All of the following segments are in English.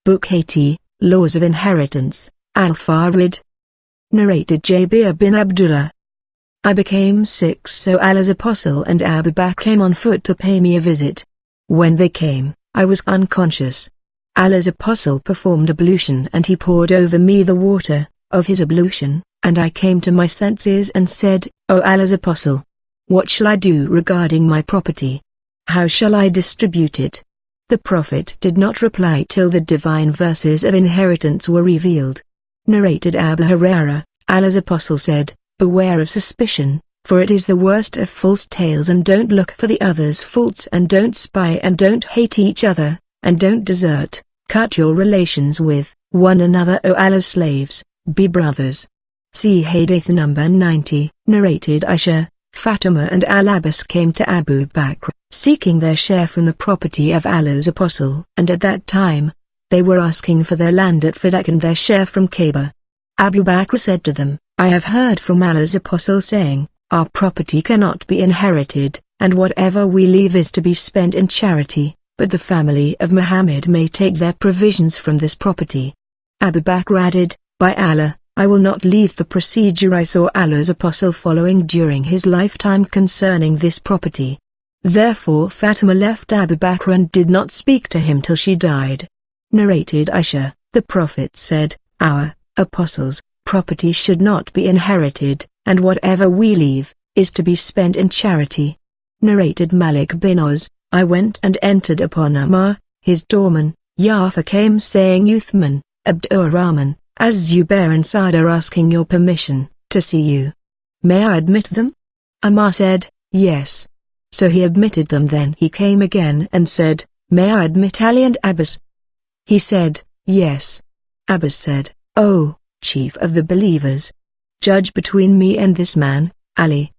Book 80, Laws of Inheritance, Al-Farid. Narrated Jabir bin Abdullah. I became sick, so Allah's Apostle and Abu Bakr came on foot to pay me a visit. When they came, I was unconscious. Allah's Apostle performed ablution and he poured over me the water of his ablution, and I came to my senses and said, O Allah's Apostle, what shall I do regarding my property? How shall I distribute it? The Prophet did not reply till the divine verses of inheritance were revealed. Narrated Abu Hurairah, Allah's Apostle said, beware of suspicion, for it is the worst of false tales, and don't look for the other's faults, and don't spy, and don't hate each other, and don't desert, cut your relations with one another, O Allah's slaves, be brothers. See Hadith number 90. Narrated Aisha, Fatima and Al-Abbas came to Abu Bakr, seeking their share from the property of Allah's Apostle, and at that time, they were asking for their land at Fadak and their share from Kaaba. Abu Bakr said to them, I have heard from Allah's Apostle saying, our property cannot be inherited, and whatever we leave is to be spent in charity, but the family of Muhammad may take their provisions from this property. Abu Bakr added, by Allah, I will not leave the procedure I saw Allah's Apostle following during his lifetime concerning this property. Therefore Fatima left Abu Bakr and did not speak to him till she died. Narrated Aisha, the Prophet said, our Apostle's property should not be inherited, and whatever we leave is to be spent in charity. Narrated Malik bin Oz, I went and entered upon Ammar, his doorman. Yafa came saying, Uthman, Abdurrahman, Az-Zubair and Sa'd are asking your permission to see you. May I admit them? Ammar said, yes. So he admitted them. Then he came again and said, may I admit Ali and Abbas? He said, yes. Abbas said, O chief of the believers, judge between me and this man, Ali.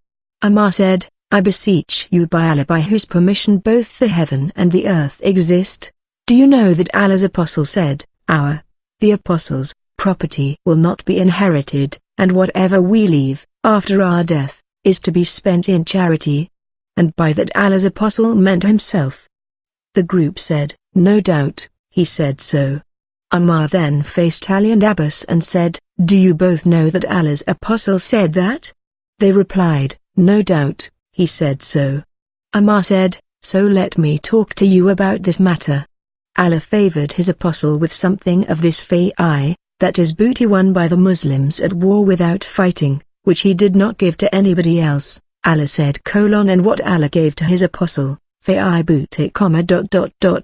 Ammar said, I beseech you by Allah, by whose permission both the heaven and the earth exist, do you know that Allah's Apostle said, the Apostle's property will not be inherited, and whatever we leave after our death is to be spent in charity? And by that Allah's Apostle meant himself. The group said, no doubt, he said so. Ammar then faced Ali and Abbas and said, do you both know that Allah's Apostle said that? They replied, no doubt, he said so. Ammar said, so let me talk to you about this matter. Allah favored his Apostle with something of this fai, that is booty won by the Muslims at war without fighting, which he did not give to anybody else. Allah said, and what Allah gave to his Apostle, fai booty, to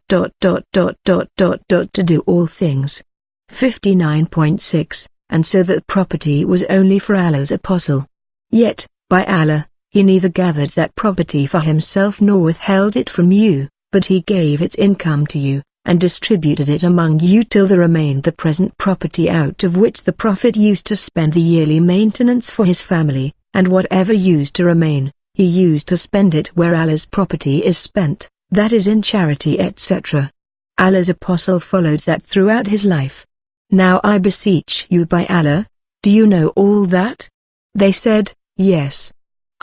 do all things. 59.6, and so that property was only for Allah's Apostle. Yet, by Allah, he neither gathered that property for himself nor withheld it from you, but he gave its income to you, and distributed it among you till there remained the present property, out of which the Prophet used to spend the yearly maintenance for his family, and whatever used to remain, he used to spend it where Allah's property is spent, that is in charity, etc. Allah's Apostle followed that throughout his life. Now I beseech you by Allah, do you know all that? They said, yes.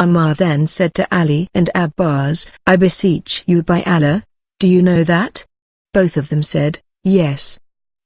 Ammar then said to Ali and Abbas, I beseech you by Allah, do you know that? Both of them said, yes.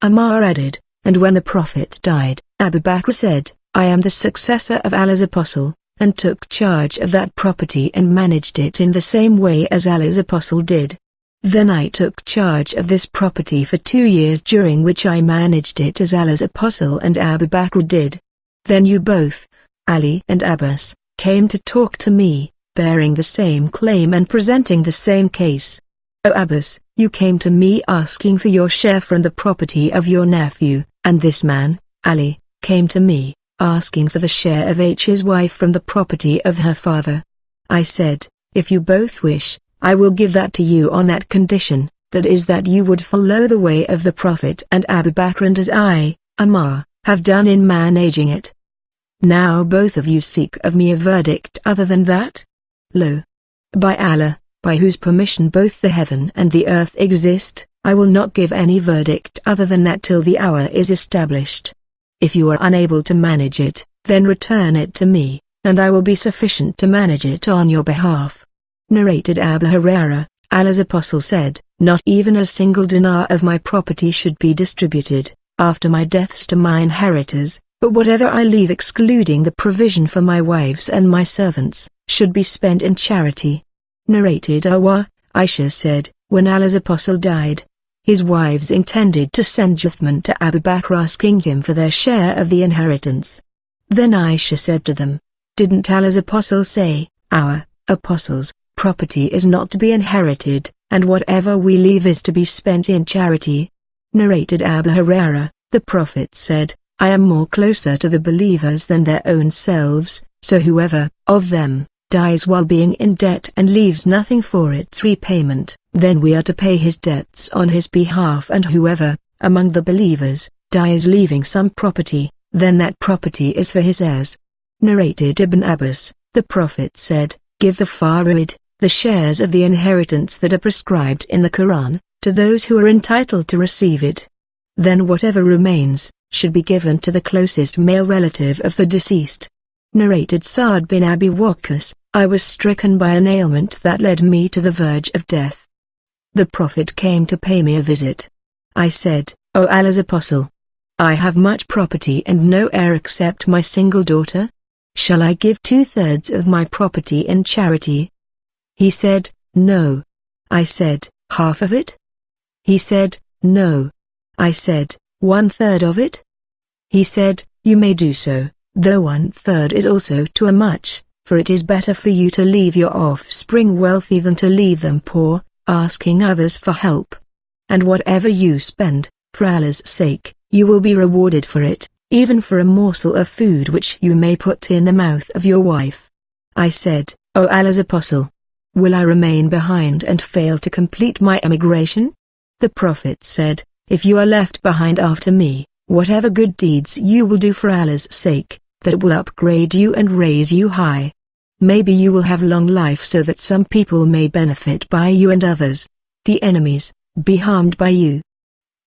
Ammar added, and when the Prophet died, Abu Bakr said, I am the successor of Allah's Apostle, and took charge of that property and managed it in the same way as Allah's Apostle did. Then I took charge of this property for 2 years, during which I managed it as Allah's Apostle and Abu Bakr did. Then you both, Ali and Abbas, came to talk to me, bearing the same claim and presenting the same case. O Abbas, you came to me asking for your share from the property of your nephew, and this man, Ali, came to me, asking for the share of his wife from the property of her father. I said, if you both wish, I will give that to you on that condition, that is that you would follow the way of the Prophet and Abu Bakr, and as I, Ammar, have done in managing it. Now both of you seek of me a verdict other than that? Lo! By Allah, by whose permission both the heaven and the earth exist, I will not give any verdict other than that till the hour is established. If you are unable to manage it, then return it to me, and I will be sufficient to manage it on your behalf. Narrated Abu Hurairah, Allah's Apostle said, not even a single dinar of my property should be distributed, after my death to my inheritors, but whatever I leave excluding the provision for my wives and my servants, should be spent in charity. Narrated Aisha said, when Allah's apostle died, his wives intended to send Uthman to Abu Bakr asking him for their share of the inheritance. Then Aisha said to them, didn't Allah's apostle say, our, apostles, property is not to be inherited, and whatever we leave is to be spent in charity? Narrated Abu Hurairah, the Prophet said, I am more closer to the believers than their own selves, so whoever, of them, dies while being in debt and leaves nothing for its repayment, then we are to pay his debts on his behalf, and whoever, among the believers, dies leaving some property, then that property is for his heirs. Narrated Ibn Abbas, the Prophet said, give the farid, the shares of the inheritance that are prescribed in the Quran, to those who are entitled to receive it. Then whatever remains, should be given to the closest male relative of the deceased. Narrated Sa'd bin Abi Waqqas, I was stricken by an ailment that led me to the verge of death. The Prophet came to pay me a visit. I said, O Allah's apostle, I have much property and no heir except my single daughter. Shall I give 2/3 of my property in charity? He said, no. I said, half of it? He said, no. I said, 1/3 of it? He said, you may do so, though 1/3 is also too much, for it is better for you to leave your offspring wealthy than to leave them poor, asking others for help. And whatever you spend, for Allah's sake, you will be rewarded for it, even for a morsel of food which you may put in the mouth of your wife. I said, O Allah's apostle, will I remain behind and fail to complete my emigration? The Prophet said, if you are left behind after me, whatever good deeds you will do for Allah's sake, that will upgrade you and raise you high. Maybe you will have long life so that some people may benefit by you and others, the enemies, be harmed by you.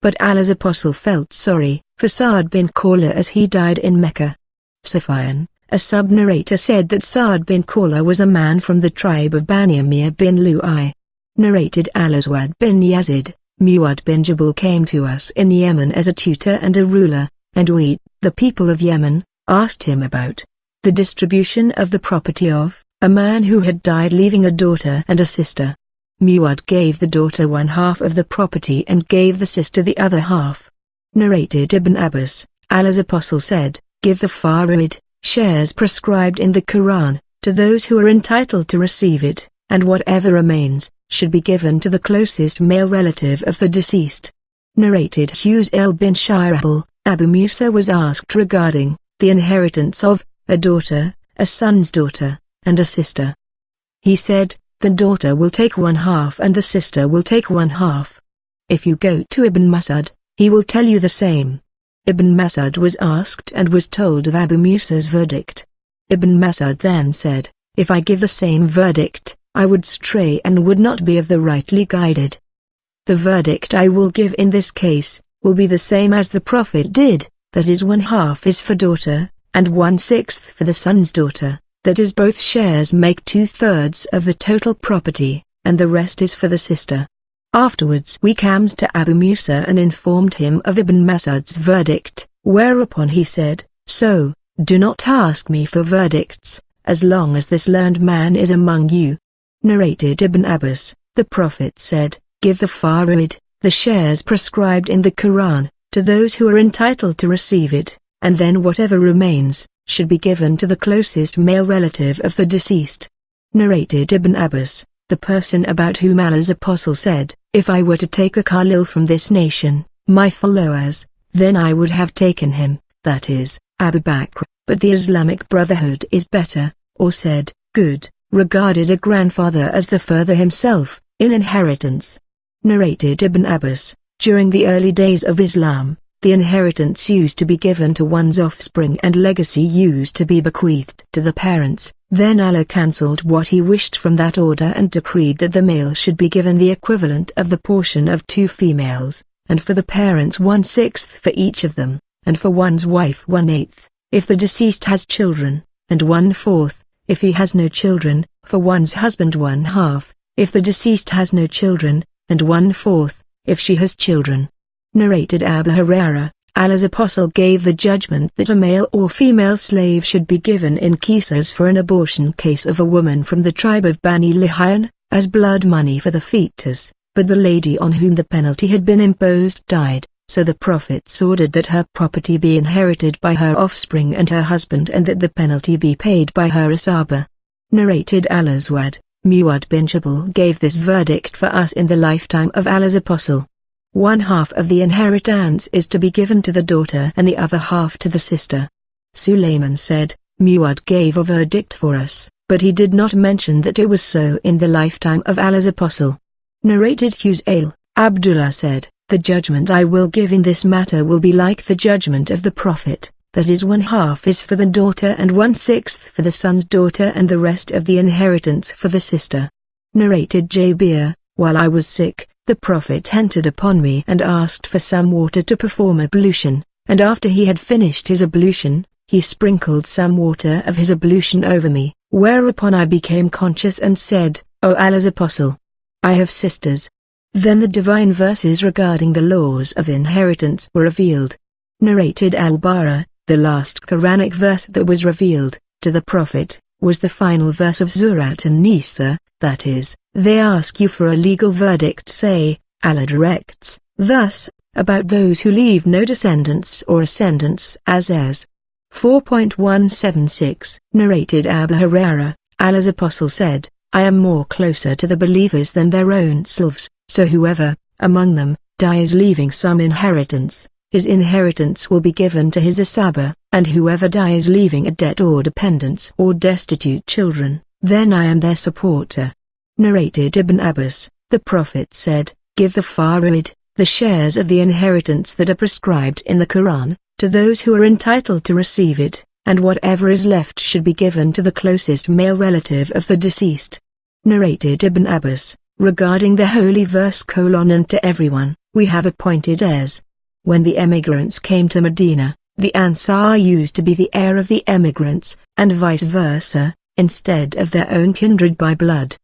But Allah's apostle felt sorry for Sa'd bin Khawla as he died in Mecca. Sufyan, a sub-narrator, said that Sa'd bin Khawla was a man from the tribe of Bani Amir bin Lu'ay. Narrated Al-Aswad bin Yazid, Mu'ad bin Jabal came to us in Yemen as a tutor and a ruler, and we, the people of Yemen, asked him about the distribution of the property of a man who had died leaving a daughter and a sister. Mu'ad gave the daughter 1/2 of the property and gave the sister the other half. Narrated Ibn Abbas, Allah's apostle said, give the farid, shares prescribed in the Quran, to those who are entitled to receive it, and whatever remains, should be given to the closest male relative of the deceased. Narrated Huzayl bin Shirahbil, Abu Musa was asked regarding the inheritance of a daughter, a son's daughter, and a sister. He said, the daughter will take 1/2 and the sister will take 1/2. If you go to Ibn Mas'ud, he will tell you the same. Ibn Mas'ud was asked and was told of Abu Musa's verdict. Ibn Mas'ud then said, if I give the same verdict, I would stray and would not be of the rightly guided. The verdict I will give in this case, will be the same as the Prophet did, that is 1/2 is for daughter, and 1/6 for the son's daughter. That is both shares make 2/3 of the total property, and the rest is for the sister. Afterwards we came to Abu Musa and informed him of Ibn Mas'ud's verdict, whereupon he said, so, do not ask me for verdicts, as long as this learned man is among you. Narrated Ibn Abbas, the Prophet said, give the farid, the shares prescribed in the Quran, to those who are entitled to receive it, and then whatever remains, should be given to the closest male relative of the deceased. Narrated Ibn Abbas, the person about whom Allah's apostle said, if I were to take a Khalil from this nation, my followers, then I would have taken him, that is, Abu Bakr, but the Islamic Brotherhood is better, or said, good, regarded a grandfather as the father himself, in inheritance. Narrated Ibn Abbas, during the early days of Islam, the inheritance used to be given to one's offspring and legacy used to be bequeathed to the parents. Then Allah cancelled what he wished from that order and decreed that the male should be given the equivalent of the portion of 2 females, and for the parents 1/6 for each of them, and for one's wife 1/8, if the deceased has children, and 1/4, if he has no children, for one's husband 1/2, if the deceased has no children, and 1/4, if she has children. Narrated Abu Hurairah, Allah's Apostle gave the judgment that a male or female slave should be given in qisas for an abortion case of a woman from the tribe of Bani Lihayan, as blood money for the fetus, but the lady on whom the penalty had been imposed died, so the prophets ordered that her property be inherited by her offspring and her husband, and that the penalty be paid by her asaba. Narrated Al-Aswad, Mu'adh bin Jabal gave this verdict for us in the lifetime of Allah's Apostle. 1/2 of the inheritance is to be given to the daughter and the other half to the sister. Sulayman said, Mu'adh gave a verdict for us, but he did not mention that it was so in the lifetime of Allah's Apostle. Narrated Husail, Abdullah said, the judgment I will give in this matter will be like the judgment of the Prophet, that is 1/2 is for the daughter and 1/6 for the son's daughter and the rest of the inheritance for the sister. Narrated Jabir, while I was sick, the Prophet entered upon me and asked for some water to perform ablution, and after he had finished his ablution, he sprinkled some water of his ablution over me, whereupon I became conscious and said, O Allah's Apostle, I have sisters. Then the divine verses regarding the laws of inheritance were revealed. Narrated Al-Bara, the last Quranic verse that was revealed to the Prophet was the final verse of Surat An-Nisa, that is, they ask you for a legal verdict, say, Allah directs, thus, about those who leave no descendants or ascendants as heirs. 4.176 Narrated Abu Hurairah, Allah's Apostle said, I am more closer to the believers than their own selves, so whoever, among them, dies leaving some inheritance, his inheritance will be given to his asaba, and whoever dies leaving a debt or dependents or destitute children, then I am their supporter. Narrated Ibn Abbas, the Prophet said, give the farid, the shares of the inheritance that are prescribed in the Quran, to those who are entitled to receive it, and whatever is left should be given to the closest male relative of the deceased. Narrated Ibn Abbas, regarding the holy verse and to everyone, we have appointed heirs. When the emigrants came to Medina, the Ansar used to be the heir of the emigrants, and vice versa, instead of their own kindred by blood,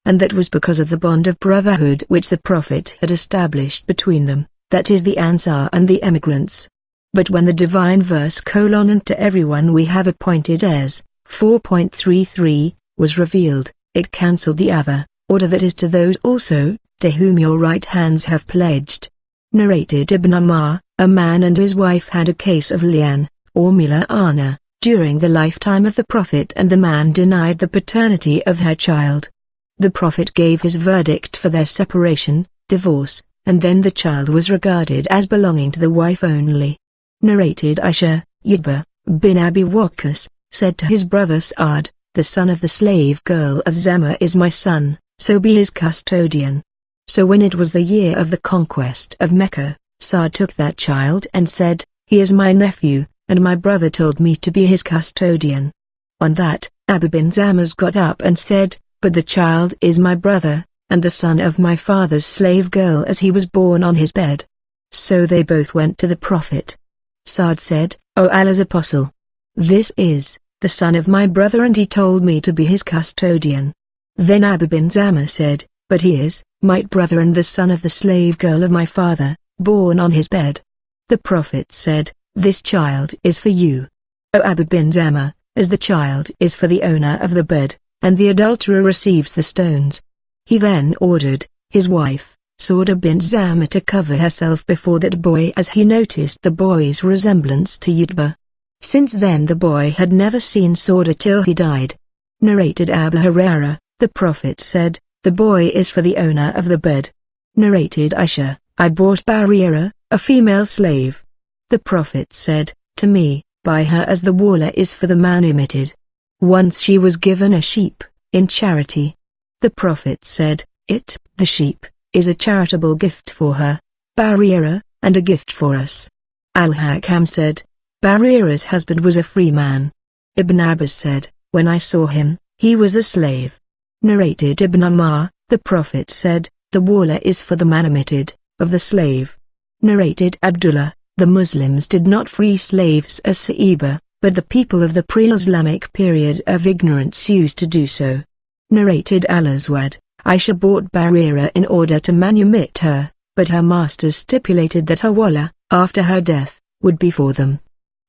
and that was because of the bond of brotherhood which the Prophet had established between them, that is the Ansar and the emigrants. But when the divine verse and to everyone we have appointed heirs, 4.33, was revealed, it cancelled the other order that is to those also, to whom your right hands have pledged. Narrated Ibn Umar, a man and his wife had a case of li'an, or mila'ana, during the lifetime of the Prophet, and the man denied the paternity of her child. The Prophet gave his verdict for their separation, divorce, and then the child was regarded as belonging to the wife only. Narrated Aisha, Yidba, bin Abi Waqqas, said to his brother Sa'ad, the son of the slave girl of Zama is my son, so be his custodian. So when it was the year of the conquest of Mecca, Sa'ad took that child and said, he is my nephew, and my brother told me to be his custodian. On that, Abu bin Zamas got up and said, but the child is my brother, and the son of my father's slave girl, as he was born on his bed. So they both went to the Prophet. Sa'ad said, O Allah's Apostle, this is the son of my brother, and he told me to be his custodian. Then Abu bin Zama said, but he is my brother and the son of the slave girl of my father, born on his bed. The Prophet said, this child is for you, O Abu bin Zama, as the child is for the owner of the bed, and the adulterer receives the stones. He then ordered his wife, Sauda bint Zama, to cover herself before that boy, as he noticed the boy's resemblance to Yutbah. Since then the boy had never seen Sauda till he died. Narrated Abu Hurairah, the Prophet said, the boy is for the owner of the bed. Narrated Aisha, I bought Barira, a female slave. The Prophet said, to me, buy her, as the wala is for the manumitted. Once she was given a sheep, in charity. The Prophet said, the sheep, is a charitable gift for her, Barira, and a gift for us. Al-Hakam said, Barira's husband was a free man. Ibn Abbas said, when I saw him, he was a slave. Narrated Ibn Umar, the Prophet said, the wala is for the manumitted, of the slave. Narrated Abdullah, the Muslims did not free slaves as Sa'iba, but the people of the pre-Islamic period of ignorance used to do so. Narrated Al-Aswad, Aisha bought Barira in order to manumit her, but her masters stipulated that her wala, after her death, would be for them.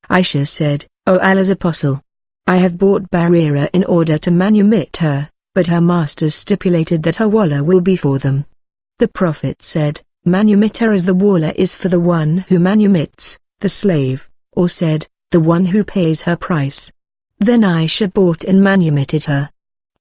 Aisha said, O Allah's Apostle, I have bought Barira in order to manumit her, but her masters stipulated that her wala will be for them. The Prophet said, manumit her as the wala is for the one who manumits, the slave, or said, the one who pays her price. Then Aisha bought and manumitted her.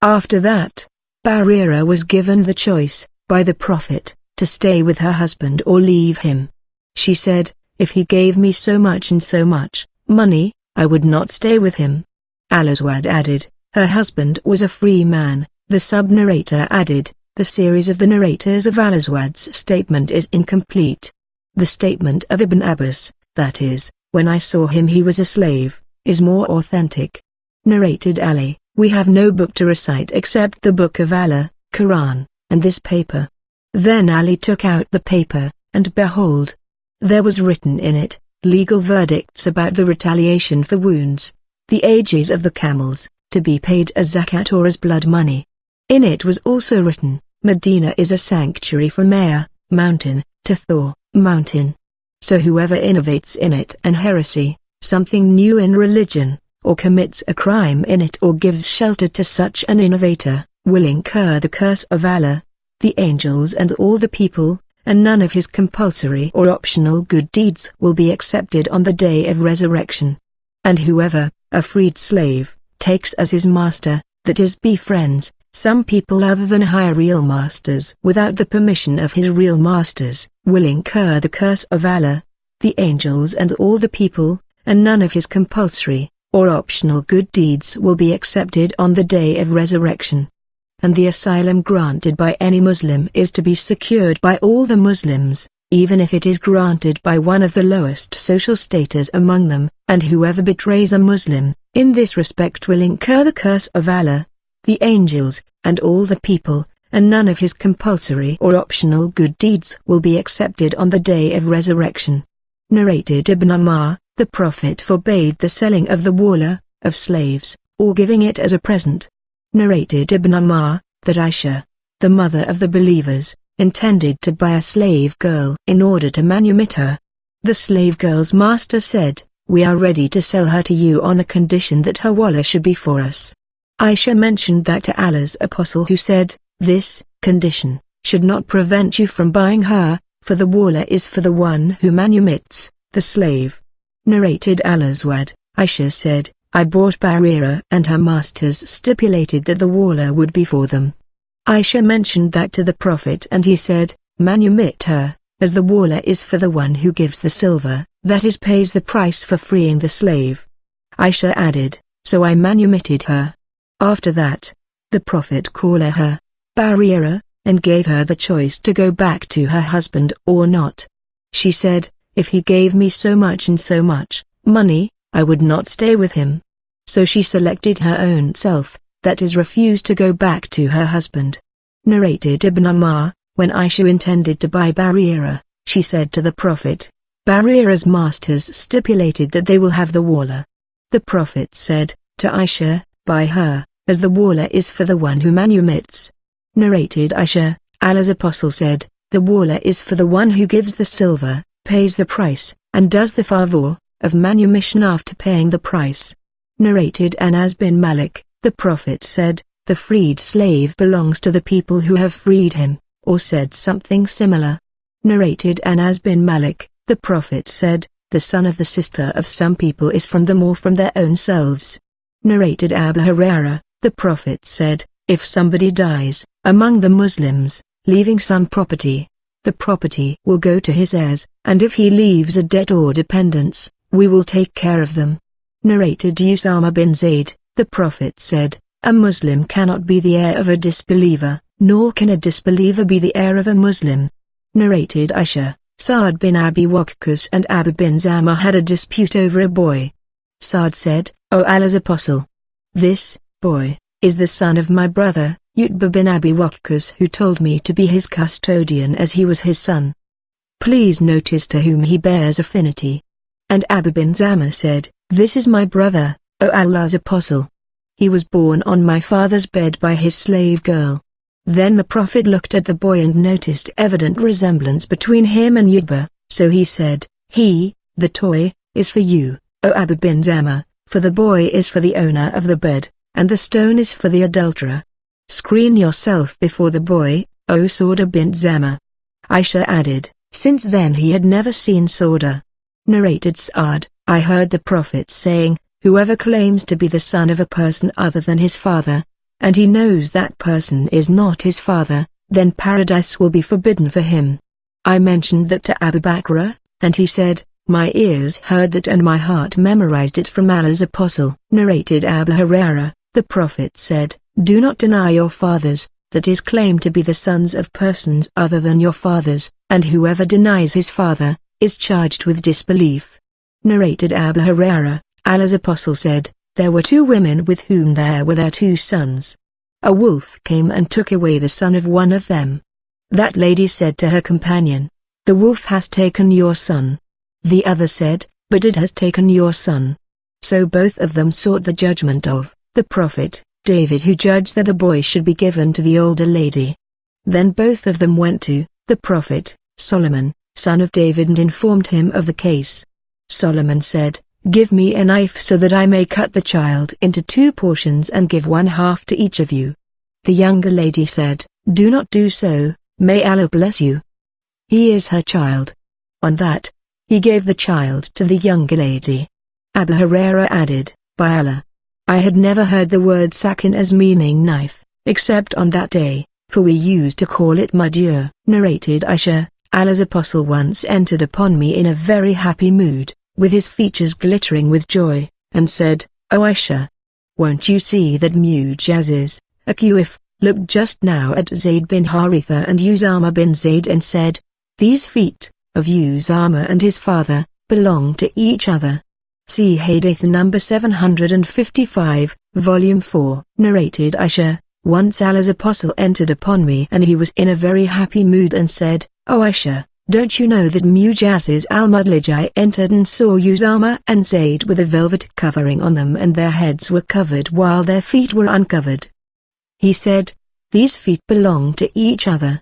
After that, Barira was given the choice, by the Prophet, to stay with her husband or leave him. She said, if he gave me so much and so much money, I would not stay with him. Al-Aswad added, her husband was a free man. The sub-narrator added, the series of the narrators of Al-Aswad's statement is incomplete. The statement of Ibn Abbas, that is, when I saw him he was a slave, is more authentic. Narrated Ali, we have no book to recite except the Book of Allah, Quran, and this paper. Then Ali took out the paper, and behold, there was written in it, legal verdicts about the retaliation for wounds, the ages of the camels, to be paid as zakat or as blood money. In it was also written, Medina is a sanctuary from Maya, mountain, to Thor, mountain. So whoever innovates in it an heresy, something new in religion, or commits a crime in it or gives shelter to such an innovator, will incur the curse of Allah, the angels and all the people, and none of his compulsory or optional good deeds will be accepted on the day of resurrection. And whoever, a freed slave, takes as his master, that is befriends, some people other than higher real masters without the permission of his real masters, will incur the curse of Allah, the angels and all the people, and none of his compulsory or optional good deeds will be accepted on the day of resurrection. And the asylum granted by any Muslim is to be secured by all the Muslims, even if it is granted by one of the lowest social status among them, and whoever betrays a Muslim, in this respect will incur the curse of Allah, the angels, and all the people, and none of his compulsory or optional good deeds will be accepted on the day of resurrection. Narrated Ibn Umar, the Prophet forbade the selling of the wala, of slaves, or giving it as a present. Narrated Ibn Umar, that Aisha, the mother of the believers, intended to buy a slave girl in order to manumit her. The slave girl's master said, we are ready to sell her to you on the condition that her wala should be for us. Aisha mentioned that to Allah's Apostle, who said, this condition should not prevent you from buying her, for the wala is for the one who manumits, the slave. Narrated Al-Aswad, Aisha said, I bought Barira and her masters stipulated that the wala would be for them. Aisha mentioned that to the Prophet and he said, manumit her, as the wala is for the one who gives the silver, that is pays the price for freeing the slave. Aisha added, so I manumitted her. After that, the Prophet called her, Barira, and gave her the choice to go back to her husband or not. She said, if he gave me so much and so much money, I would not stay with him. So she selected her own self, that is refused to go back to her husband. Narrated Ibn Umar, when Aisha intended to buy Barira, she said to the Prophet, Barira's masters stipulated that they will have the wala. The Prophet said, to Aisha, buy her, as the wala is for the one who manumits. Narrated Aisha, Allah's Apostle said, the wala is for the one who gives the silver, pays the price, and does the favor of manumission after paying the price. Narrated Anas bin Malik, the Prophet said, the freed slave belongs to the people who have freed him, or said something similar. Narrated Anas bin Malik, the Prophet said, the son of the sister of some people is from them or from their own selves. Narrated Abu Hurairah, the Prophet said, if somebody dies among the Muslims, leaving some property, the property will go to his heirs, and if he leaves a debt or dependents, we will take care of them. Narrated Usama bin Zayd, the Prophet said, a Muslim cannot be the heir of a disbeliever, nor can a disbeliever be the heir of a Muslim. Narrated Aisha, Sa'd bin Abi Waqqas and Abu bin Zama had a dispute over a boy. Sa'd said, O Allah's Apostle, this boy is the son of my brother, Utbah bin Abi Waqqas, who told me to be his custodian as he was his son. Please notice to whom he bears affinity. And Abu bin Zama said, this is my brother, O Allah's Apostle. He was born on my father's bed by his slave girl. Then the Prophet looked at the boy and noticed evident resemblance between him and Utbah, so he said, the toy, is for you, O Abu bin Zama, for the boy is for the owner of the bed, and the stone is for the adulterer. Screen yourself before the boy, O Sauda bin Zama. Aisha added, since then he had never seen Sauda. Narrated Sa'ad, I heard the Prophet saying, whoever claims to be the son of a person other than his father, and he knows that person is not his father, then paradise will be forbidden for him. I mentioned that to Abu Bakr, and he said, my ears heard that and my heart memorized it from Allah's apostle. Narrated Abu Hurairah, the Prophet said, do not deny your fathers, that is claimed to be the sons of persons other than your fathers, and whoever denies his father, is charged with disbelief. Narrated Abu Hurairah, Allah's apostle said, there were two women with whom there were their two sons. A wolf came and took away the son of one of them. That lady said to her companion, the wolf has taken your son. The other said, but it has taken your son. So both of them sought the judgment of the Prophet David, who judged that the boy should be given to the older lady. Then both of them went to the Prophet Solomon, son of David, and informed him of the case. Solomon said, give me a knife so that I may cut the child into two portions and give one half to each of you. The younger lady said, do not do so, may Allah bless you. He is her child. On that, he gave the child to the younger lady. Abu Hurairah added, by Allah, I had never heard the word sakin as meaning knife, except on that day, for we used to call it madhur. Narrated Aisha, Allah's apostle once entered upon me in a very happy mood, with his features glittering with joy, and said, O Aisha, won't you see that Mujaziz, a Kuif, looked just now at Zayd bin Haritha and Usama bin Zayd and said, these feet, of Usama and his father, belong to each other. See Hadith number 755, Volume 4. Narrated Aisha, once Allah's apostle entered upon me and he was in a very happy mood and said, O Aisha, don't you know that Mujaziz al-Mudliji entered and saw Usama and Zayd with a velvet covering on them and their heads were covered while their feet were uncovered? He said, these feet belong to each other.